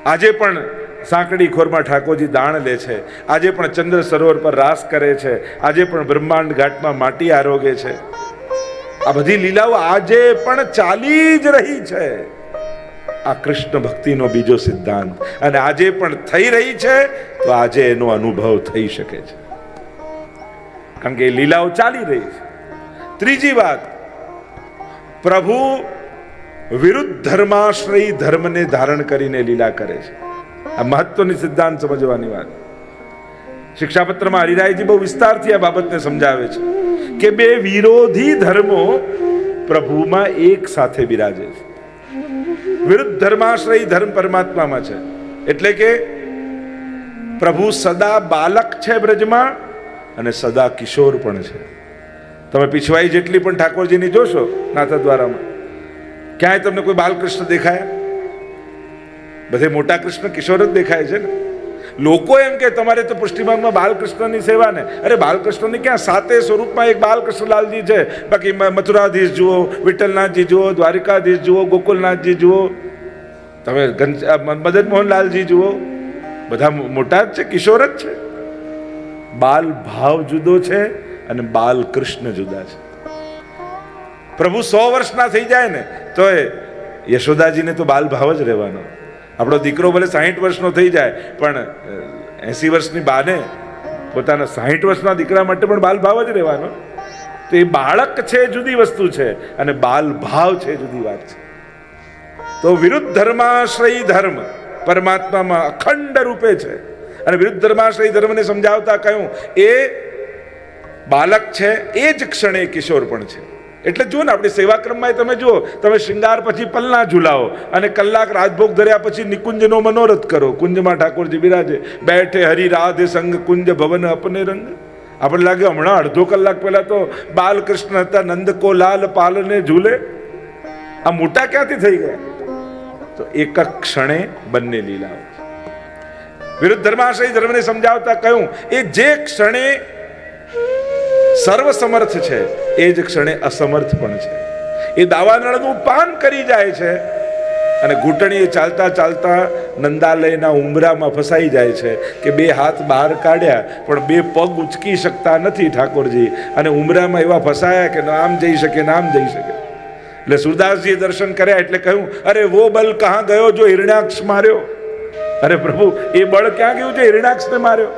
આજે પણ સાંકડી ખોરમાં ઠાકોરજી દાણ લે છે, આજે પણ ચંદ્ર સરોવર પર રાસ કરે છે, આજે પણ બ્રહ્માંડ ઘાટમાં માટી આરોગે છે. આ બધી લીલાઓ આજે પણ ચાલી જ રહી છે. આ કૃષ્ણ ભક્તિનો બીજો સિદ્ધાંત, અને આજે પણ થઈ રહી છે, તો આજે એનો અનુભવ થઈ શકે છે, કારણ કે એ લીલાઓ ચાલી રહી છે. ત્રીજી વાત, પ્રભુ વિરુદ્ધ ધર્માશ્રયી ધર્મને ધારણ કરીને લીલા કરે છે. આ મહત્વની સિદ્ધાંત સમજવાની વાત. શિક્ષાપત્રમાં હરિરાયજી બહુ વિસ્તારથી આ બાબતને સમજાવે છે કે બે વિરોધી ધર્મો પ્રભુમાં એક સાથે બિરાજે છે. વિરુદ્ધ ધર્માશ્રયી ધર્મ પરમાત્મામાં છે, એટલે કે પ્રભુ સદા બાલક છે બ્રજમાં અને સદા કિશોર પણ છે. તમે પીછવાઈ જેટલી પણ ઠાકોરજીની જોશો નાથદ્વારામાં, ક્યાંય તમને કોઈ બાલકૃષ્ણ દેખાયા? બધે મોટા કૃષ્ણ કિશોર જ દેખાય છે ને. લોકો એમ કે તમારે તો પુષ્ટિમાર્ગમાં બાલકૃષ્ણની સેવા ને, અરે બાલકૃષ્ણની ક્યાં, 7 સ્વરૂપમાં એક બાલકૃષ્ણલાલજી છે. બાકી મથુરાધીશ જુઓ, વિઠ્ઠલનાથજી જુઓ, દ્વારિકાધીશ જુઓ, ગોકુલનાથજી જુઓ, તમે મદન મોહનલાલજી જુઓ, બધા મોટા જ છે, કિશોર જ છે. બાલ ભાવ જુદો છે અને બાલકૃષ્ણ જુદા છે. પ્રભુ 100 વર્ષના થઈ જાય ને તો યશોદાજીને તો બાલ ભાવ જ રહેવાનો. આપણો દીકરો ભલે 60 વર્ષનો થઈ જાય, પણ 80 વર્ષની બાને પોતાના 60 વર્ષના દીકરા માટે પણ બાલ ભાવ જ રહેવાનો. તો એ બાળક છે જુદી વસ્તુ છે, અને બાલ ભાવ છે જુદી વાત છે. તો વિરુદ્ધ ધર્માશ્રયી ધર્મ પરમાત્મામાં અખંડ રૂપે છે, અને વિરુદ્ધ ધર્માશ્રયી ધર્મને સમજાવતા કહ્યું એ બાલક છે, એ જ ક્ષણે કિશોર પણ છે. એટલે જુઓ ને, આપણી સેવાક્રમમાં તમે જુઓ, તમે શૃંગાર પછી પલના ઝુલાવો અને કલાક રાજભોગ ધર્યા પછી નિકુંજનો મનોરથ કરો. કુંજમાં ઠાકોરજી બિરાજે, બેઠે હરિ રાધે સંગ કુંજ ભવન અપને રંગ. આપણે લાગે હમણાં અડધો કલાક પહેલા તો બાલકૃષ્ણ હતા, નંદ કો લાલ પાલને ઝૂલે. આ મોટા ક્યાંથી થઈ ગયા? તો એક ક્ષણે બંને લીલાઓ. વિરુદ્ધ ધર્માશ્રયી ધર્મને સમજાવતા કહ્યું એ જે ક્ષણે સર્વ સમર્થ છે, એ જ ક્ષણે અસમર્થ પણ છે. એ દાવાનળનું પાન કરી જાય છે અને ઘૂંટણીએ ચાલતા ચાલતા નંદાલયના ઉંબરામાં ફસાઈ જાય છે કે 2 હાથ બહાર કાઢ્યા પણ 2 પગ ઉચકી શકતા નથી ઠાકોરજી, અને ઉંબરામાં એવા ફસાયા કે નામ જઈ શકે, નામ જઈ શકે. એટલે સુરદાસજીએ દર્શન કર્યા એટલે કહ્યું, અરે વો બલ કહાં ગયો જો હિરણ્યાક્ષ માર્યો. અરે પ્રભુ, એ બળ ક્યાં ગયું છે હિરણ્યાક્ષને માર્યો?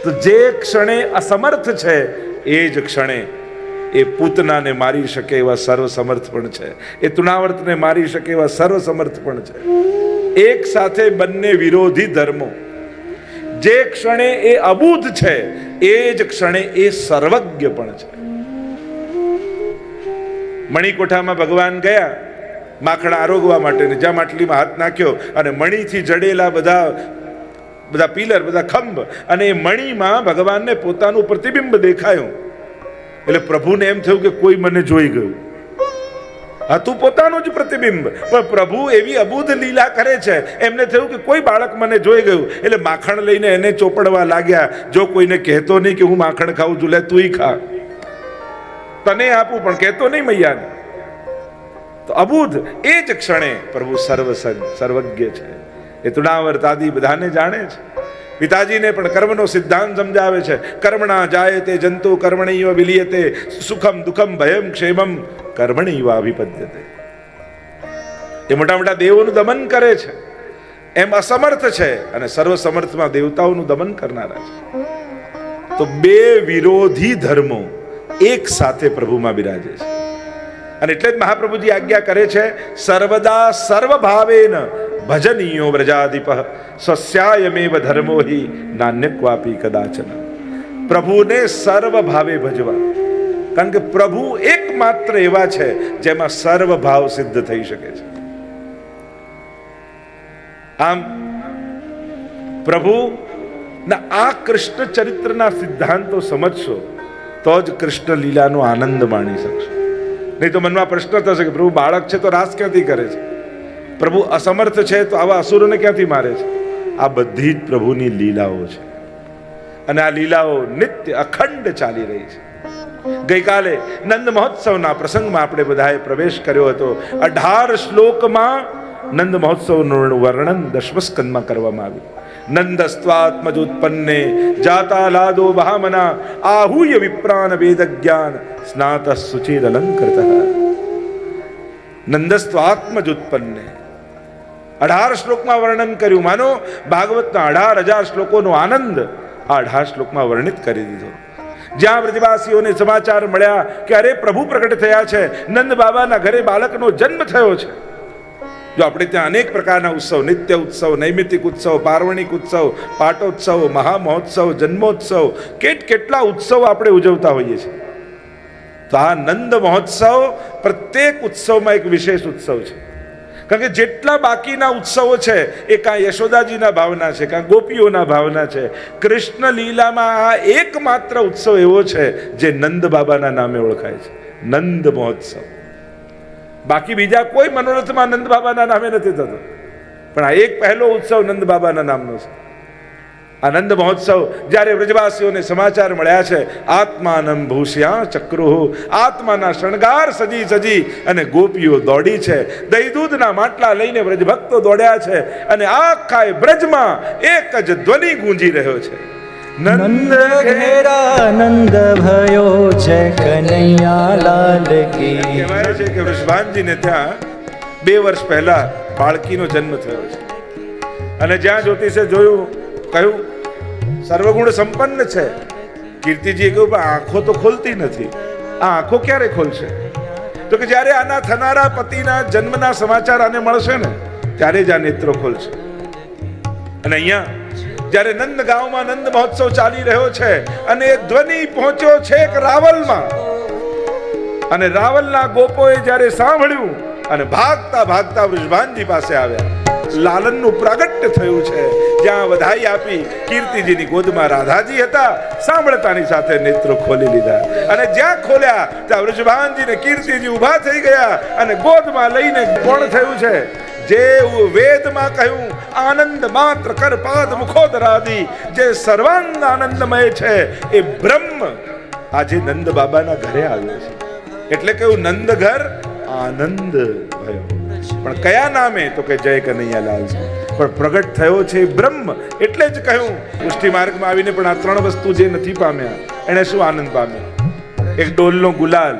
તો જે ક્ષણે અસમર્થ છે, એ જ ક્ષણે એ પૂતનાને મારી શકે એવા સર્વ સમર્થ પણ છે, એ તૃણાવર્તને મારી શકે એવા સર્વ સમર્થ પણ છે. એક સાથે બંને વિરોધી ધર્મો. જે ક્ષણે એ અબૂધ છે, એ જ ક્ષણે એ સર્વજ્ઞ પણ છે. મણિકોઠામાં ભગવાન ગયા માખણ આરોગવા માટે, જ્યાં માટલીમાં હાથ નાખ્યો અને મણીથી જડેલા બધા પિલર, બધા ખંભ, અને એ મણીમાં ભગવાનને પોતાનું પ્રતિબિંબ દેખાયું. એટલે પ્રભુને એમ થયું કે કોઈ મને જોઈ ગયું. હતું પોતાનું જ પ્રતિબિંબ, પણ પ્રભુ એવી અબૂધ લીલા કરે છે, એમને થયું કે કોઈ બાળક મને જોઈ ગયું. એટલે માખણ લઈને એને ચોપડવા લાગ્યા. જો કોઈને કહેતો નહીં કે હું માખણ ખાઉં છું, લે તુંય ખા, તને આપું, પણ કહેતો નહીં મૈયાને. તો અબૂધ એ જ ક્ષણે પ્રભુ સર્વજ્ઞ છે. એ તૃણાવર્ત આદિ બધાને જાણે છે. પિતાજીને પણ કર્મનો સિદ્ધાંત સમજાવે છે. કર્મણા જાયતે જંતુ કર્મણૈવ વિલીયતે, સુખમ દુઃખમ ભયમ ક્ષેમમ કર્મણૈવ અભિપદ્યતે. એ મોટા મોટા દેવોનું દમન કરે છે, એમ અસમર્થ છે, અને સર્વ સમર્થમાં દેવતાઓનું દમન કરનારા છે. તો 2 વિરોધી ધર્મો એક સાથે પ્રભુમાં બિરાજે છે. અને એટલે જ મહાપ્રભુજી આજ્ઞા કરે છે, સર્વદા સર્વભાવેન ભજનીયો વ્રજાધિપ સ્વસ્યાયમેવ ધર્મો હિ નાન્ય ક્વાપી કદાચન. પ્રભુને સર્વ ભાવે ભજવા, કારણ કે પ્રભુ એકમાત્ર એવા છે જેમાં સર્વ ભાવ સિદ્ધ થઈ શકે છે. આમ પ્રભુ ના આ કૃષ્ણ ચરિત્રના સિદ્ધાંતો સમજશો તો જ કૃષ્ણ લીલાનો આનંદ માણી શકશો. નહીં તો મનમાં પ્રશ્ન થશે કે પ્રભુ બાળક છે તો રાસ ક્યાંથી કરે છે? પ્રભુ અસમર્થ છે તો આવા અસુરોને ક્યાંથી મારે છે? આ બધી જ પ્રભુની લીલાઓ છે, અને આ લીલાઓ નિત્ય અખંડ ચાલી રહી છે. ગઈકાલે નંદ મહોત્સવના પ્રસંગમાં આપણે બધાએ પ્રવેશ કર્યો હતો. 18 શ્લોકમાં નંદ મહોત્સવનું વર્ણન 10મ સ્કંદમાં કરવામાં આવ્યું. નંદસ્ત્વાત્મજ ઉત્પન્ને જાતા લાદો બહામના આહુય વિપ્રાન વેદ જ્ઞાન સ્નાત સુચિર અલંકૃત. નંદસ્ત્વાત્મજ ઉત્પન્ને 18 શ્લોકમાં વર્ણન કર્યું. માનો ભાગવતના 18,000 શ્લોકોનો આનંદ આ 18 શ્લોકમાં વર્ણિત કરી દીધો. જ્યાં બ્રજવાસીઓને સમાચાર મળ્યા કે અરે પ્રભુ પ્રગટ થયા છે, નંદ બાબાના ઘરે બાળકનો જન્મ થયો છે. જો આપણે ત્યાં અનેક પ્રકારના ઉત્સવ, નિત્ય ઉત્સવ, નૈમિતિક ઉત્સવ, પાર્વણિક ઉત્સવ, પાટોત્સવ, મહામહોત્સવ, જન્મોત્સવ, કેટલા ઉત્સવ આપણે ઉજવતા હોઈએ છીએ. તો આ નંદ મહોત્સવ પ્રત્યેક ઉત્સવમાં એક વિશેષ ઉત્સવ છે. કારણ કે જેટલા બાકીના ઉત્સવો છે એ કાં યશોદાજીના ભાવના છે, કાં ગોપીઓના ભાવના છે. કૃષ્ણ લીલામાં આ એકમાત્ર ઉત્સવ એવો છે જે નંદ બાબાના નામે ઓળખાય છે, નંદ મહોત્સવ. બાકી બીજા કોઈ મનોરથમાં નંદ બાબાના નામે નથી થતો, પણ આ એક પહેલો ઉત્સવ નંદ બાબાના નામનો છે. આનંદ મહોત્સવ જ્યારે વ્રજવાસીઓને સમાચાર મળ્યા છે, આત્માનમ ભૂષ્યા ચક્રુઃ, આત્માના શણગાર સજી સજી અને ગોપીઓ દોડી છે. દહીં દૂધના માટલા લઈને વ્રજભક્તો દોડ્યા છે અને આખા બ્રજમાં એક જ ધ્વનિ ગૂંજી રહ્યો છે, નંદ ઘેરા નંદ ભયો જય કનૈયા લાલ કી. કહેવાય છે કે વૃષભાનજીને ત્યાં 2 વર્ષ પહેલા બાળકીનો જન્મ થયો છે અને જ્યાં જ્યોતિષે જોયું, કહ્યું સર્વગુણ સંપન્ન છે. કીર્તિજીએ કહ્યું પણ આંખો તો ખોલતી નથી, આ આંખો ક્યારે ખોલશે? તો કે જ્યારે આના થનારા પતિના જન્મના સમાચાર આને મળશે ને ત્યારે જ આ નેત્રો ખોલશે. અને અહીંયા જ્યારે નંદ ગામમાં નંદ મહોત્સવ ચાલી રહ્યો છે અને એ ધ્વનિ પહોંચ્યો છેક રાવલમાં, અને રાવલના ગોપોએ જ્યારે સાંભળ્યું અને ભાગતા ભાગતા વૃષભાનજી પાસે આવ્યા. લાલનનું પ્રાગટ્ય થયું છે. જ્યાં વધાઈ આપી, કીર્તિજીની ગોદમાં રાધાજી હતા, સાંભળતાની સાથે નેત્રો ખોલી લીધા અને જ્યાં ખોલ્યા ત્યાં વૃષભાનજી ને કીર્તિજી ઊભા થઈ ગયા અને ગોદમાં લઈને કોણ થયું છે? જે વેદમાં કહ્યું આનંદ માત્ર કર પાદ મુખોદરાદી, જે સર્વાંગ આનંદમય છે એ બ્રહ્મ આજે નંદ બાબાના ઘરે આવ્યો છે. એટલે કહ્યું નંદ ઘર આનંદ ભયો. પણ કયા નામે? તો કે જય કનૈયાલાલ. પણ પ્રગટ થયો છે બ્રહ્મ. એટલે જ કહ્યું પુષ્ટિ માર્ગમાં આવીને પણ આ 3 વસ્તુ જે નથી પામ્યા એને શું આનંદ પામ્યો? એક ડોલનો ગુલાલ,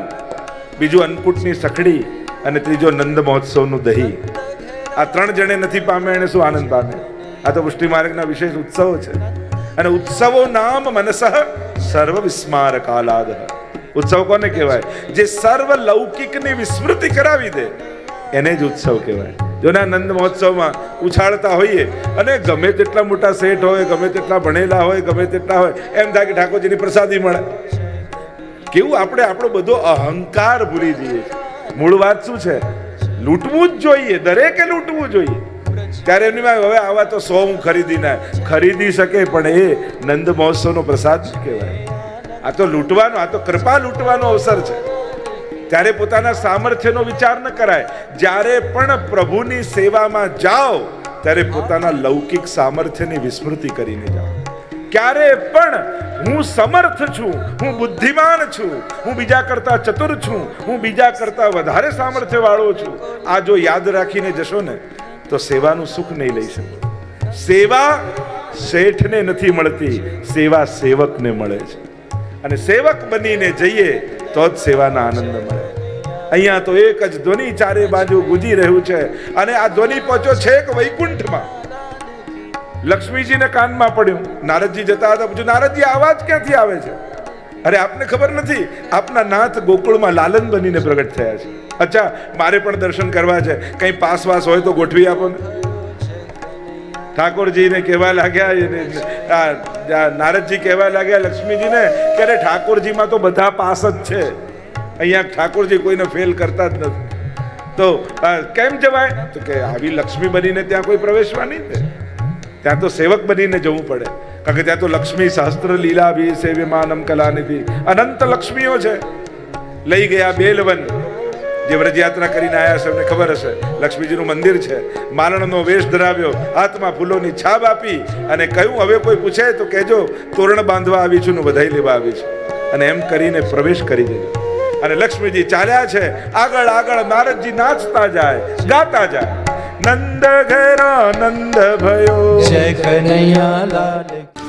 બીજું અન્નકૂટની સખડી અને ત્રીજો નંદ મહોત્સવનું દહીં. આ 3 જણે નથી પામ્યા, એને શું આનંદ પામે? આ તો પુષ્ટિ માર્ગના વિશેષ ઉત્સવો છે. અને ઉત્સવો નામ મનસઃ સર્વ વિસ્માર કાલાદ. ઉત્સવ કોને કહેવાય? જે સર્વ લૌકિકની વિસ્મૃતિ કરાવી દે એને જ ઉત્સવ કહેવાય. જો ના નંદ મહોત્સવમાં ઉછાળતા હોઈએ અને ગમે તેટલા મોટા શેઠ હોય, ગમે તેટલા ભણેલા હોય, ગમે તેટલા હોય, એમ થાય કે ઠાકોરજીની પ્રસાદી મળે. કેવું આપણે આપણો બધો અહંકાર ભૂલી જઈએ. મૂળ વાત શું છે? લૂંટવું જ જોઈએ, દરેકે લૂંટવું જોઈએ. ત્યારે એમની માં હવે આવા તો 100 હું ખરીદી શકે, પણ એ નંદ મહોત્સવનો પ્રસાદ કહેવાય. આ તો લૂંટવાનો, આ તો કૃપા લૂંટવાનો અવસર છે. ત્યારે પોતાના સામર્થ્યનો વિચાર ન કરાય. જ્યારે પણ પ્રભુની સેવામાં જાઓ ત્યારે પોતાના લૌકિક સામર્થ્યની વિસ્મૃતિ કરીને જાઓ. ક્યારે પણ હું સમર્થ છું, હું બુદ્ધિમાન છું, હું બીજા કરતા ચતુર છું, હું બીજા કરતા વધારે સામર્થ્ય વાળો છું, આ જો યાદ રાખીને જશો ને તો સેવાનું સુખ નહીં લઈ શકો. સેવા શેઠને નથી મળતી, સેવા સેવકને મળે છે. અને સેવક બનીને જઈએ તો જ સેવાના આનંદ મળે. અહીંયા તો એક જ ધ્વનિ ચારે બાજુ ગુંજી રહ્યું છે અને આ ધ્વનિ પહોંચ્યો છેક વૈકુંઠમાં. લક્ષ્મીજીને કાનમાં પડ્યું. નારદજી જતા હતા, પૂછ્યું નારદજી આવાજ ક્યાંથી આવે છે? અરે આપને ખબર નથી, આપના નાથ ગોકુળમાં લાલન બનીને પ્રગટ થયા છે. અચ્છા, મારે પણ દર્શન કરવા છે, કઈ પાસ વાસ હોય તો ગોઠવી આપો ને. ઠાકોરજીને કહેવા લાગ્યા, નારદજી કહેવા લાગ્યા લક્ષ્મીજીને કે અરે ઠાકોરજીમાં તો બધા પાસ જ છે, અહીંયા ઠાકોરજી કોઈને ફેલ કરતા જ નથી, તો કેમ જવાય? તો કે આવી લક્ષ્મી બનીને ત્યાં કોઈ પ્રવેશવા નહીં દે, ત્યાં તો સેવક બનીને જવું પડે. કારણ કે ત્યાં તો લક્ષ્મી શાસ્ત્ર લીલા ભી સેવ્યમાનમ કલાનિધિ, અનંત લક્ષ્મીઓ છે. લઈ ગયા બેલવન, જે વ્રજયાત્રા કરીને આવ્યા છે એમને ખબર હશે, લક્ષ્મીજીનું મંદિર છે. માલણનો વેશ ધરાવ્યો, હાથમાં ફૂલોની છાપ આપી અને કહ્યું હવે કોઈ પૂછે તો કહેજો તોરણ બાંધવા આવી છું ને વધાઈ લેવા આવી છું, અને એમ કરીને પ્રવેશ કરી દેજો. અને લક્ષ્મીજી ચાલ્યા છે આગળ આગળ. નારદજી નાચતા જાય, ગાતા જાય. નંદ ઘેરા નંદ ભયો જય કનૈયા લાલ કી